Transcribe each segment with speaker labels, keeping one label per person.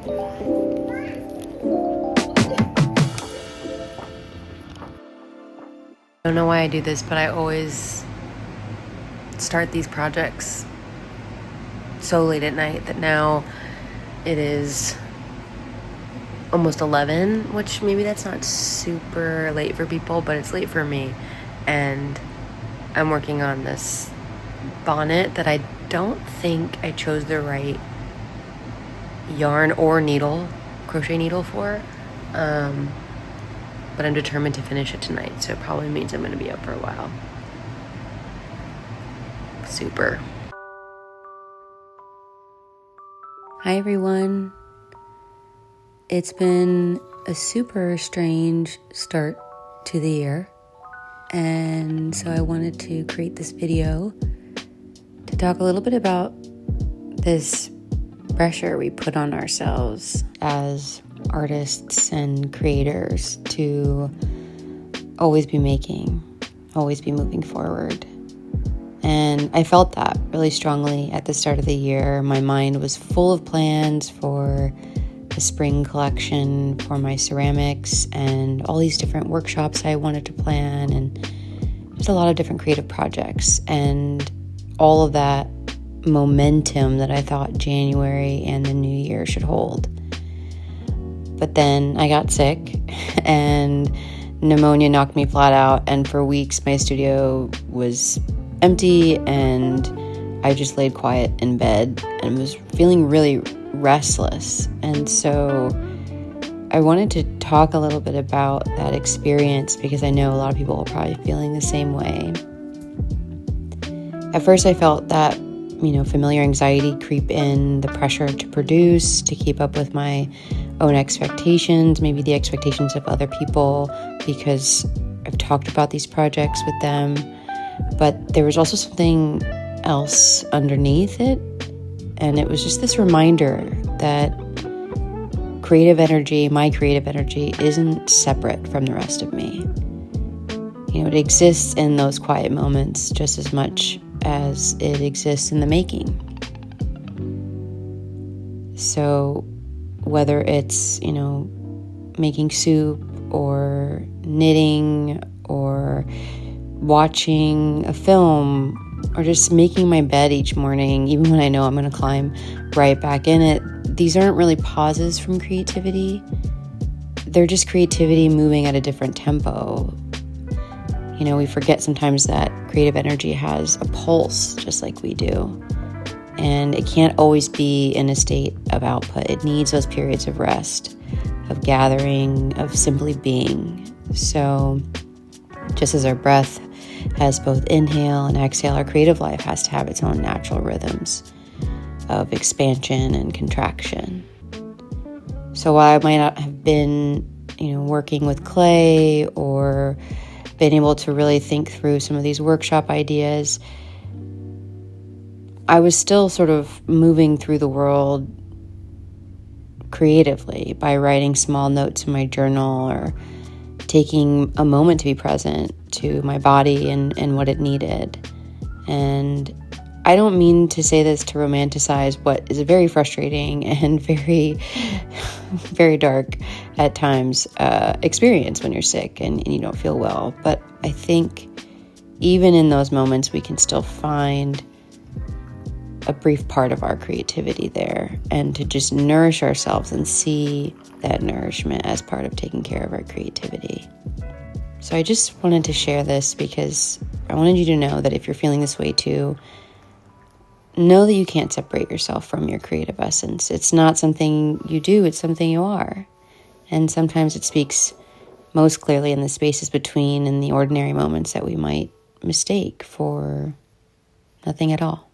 Speaker 1: I don't know why I do this, but I always start these projects so late at night that now it is almost 11, which maybe that's not super late for people, but it's late for me. And I'm working on this bonnet that I don't think I chose the right yarn or needle, crochet needle for. But I'm determined to finish it tonight, so it probably means I'm going to be up for a while. Super. Hi everyone. It's been a super strange start to the year, and so I wanted to create this video to talk a little bit about this pressure we put on ourselves as artists and creators to always be making, always be moving forward. And I felt that really strongly at the start of the year. My mind was full of plans for the spring collection, for my ceramics, and all these different workshops I wanted to plan, and just a lot of different creative projects, and all of that momentum that I thought January and the new year should hold. But then I got sick and pneumonia knocked me flat out, and for weeks my studio was empty and I just laid quiet in bed and was feeling really restless. And so I wanted to talk a little bit about that experience because I know a lot of people are probably feeling the same way. At first I felt that familiar anxiety creep in, the pressure to produce, to keep up with my own expectations, maybe the expectations of other people, because I've talked about these projects with them. But there was also something else underneath it, and it was just this reminder that creative energy, my creative energy, isn't separate from the rest of me. It exists in those quiet moments just as much as it exists in the making. So whether it's, making soup or knitting or watching a film or just making my bed each morning, even when I know I'm going to climb right back in it, these aren't really pauses from creativity. They're just creativity moving at a different tempo. We forget sometimes that creative energy has a pulse just like we do. And it can't always be in a state of output. It needs those periods of rest, of gathering, of simply being. So just as our breath has both inhale and exhale, our creative life has to have its own natural rhythms of expansion and contraction. So while I might not have been, working with clay or been able to really think through some of these workshop ideas, I was still sort of moving through the world creatively by writing small notes in my journal or taking a moment to be present to my body and what it needed. And I don't mean to say this to romanticize what is a very frustrating and very, very dark at times experience when you're sick and you don't feel well. But I think even in those moments, we can still find a brief part of our creativity there, and to just nourish ourselves and see that nourishment as part of taking care of our creativity. So I just wanted to share this because I wanted you to know that if you're feeling this way too, know that you can't separate yourself from your creative essence. It's not something you do, it's something you are. And sometimes it speaks most clearly in the spaces between and the ordinary moments that we might mistake for nothing at all.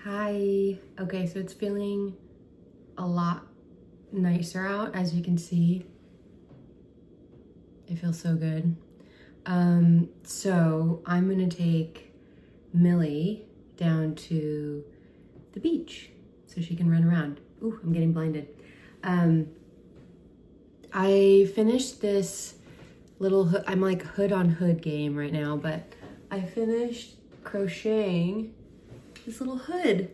Speaker 1: Hi. Okay, so it's feeling a lot nicer out, as you can see. It feels so good. So I'm gonna take Millie down to the beach so she can run around. Ooh, I'm getting blinded.
Speaker 2: I finished this little hood, I'm like hood on hood game right now, but I finished crocheting this little hood,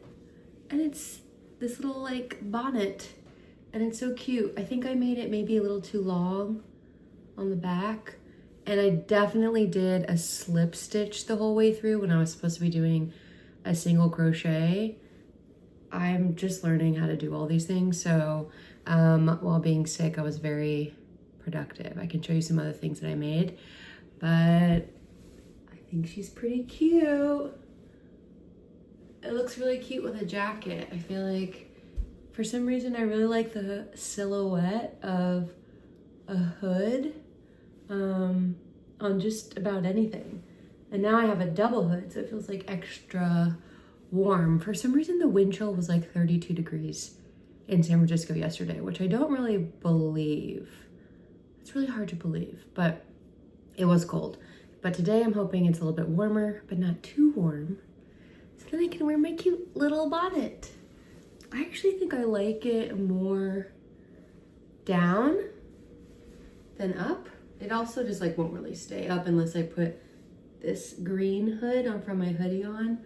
Speaker 2: and it's this little like bonnet, and it's so cute. I think I made it maybe a little too long on the back, and I definitely did a slip stitch the whole way through when I was supposed to be doing a single crochet. I'm just learning how to do all these things, so while being sick I was very productive. I can show you some other things that I made, but I think she's pretty cute. It looks really cute with a jacket. I feel like for some reason I really like the silhouette of a hood on just about anything. And now I have a double hood, so it feels like extra warm. For some reason the wind chill was like 32 degrees in San Francisco yesterday, which I don't really believe. It's really hard to believe, but it was cold. But today I'm hoping it's a little bit warmer, but not too warm, so then I can wear my cute little bonnet. I actually think I like it more down than up. It also just like won't really stay up unless I put this green hood on from my hoodie on,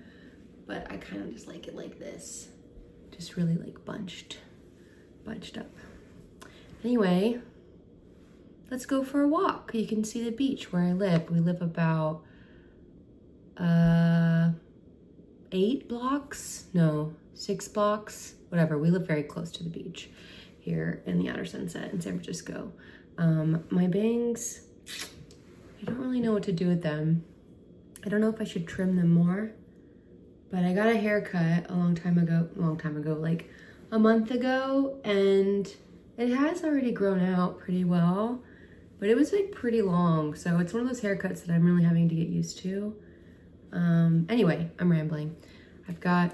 Speaker 2: but I kind of just like it like this, just really like bunched up. Anyway, let's go for a walk. You can see the beach where I live. We live about 8 blocks, no, 6 blocks, whatever. We live very close to the beach here in the Outer Sunset in San Francisco. My bangs, I don't really know what to do with them. I don't know if I should trim them more, but I got a haircut a long time ago, like a month ago, and it has already grown out pretty well, but it was like pretty long. So it's one of those haircuts that I'm really having to get used to. Anyway, I'm rambling. I've got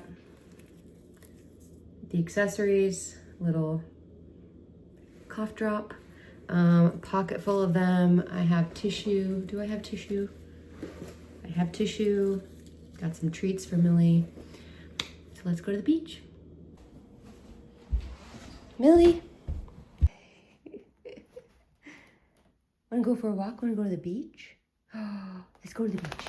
Speaker 2: the accessories, little cough drop, pocket full of them. I have tissue. Do I have tissue? I have tissue. Got some treats for Millie. So let's go to the beach. Millie. Wanna go for a walk? Wanna go to the beach? Let's go to the beach.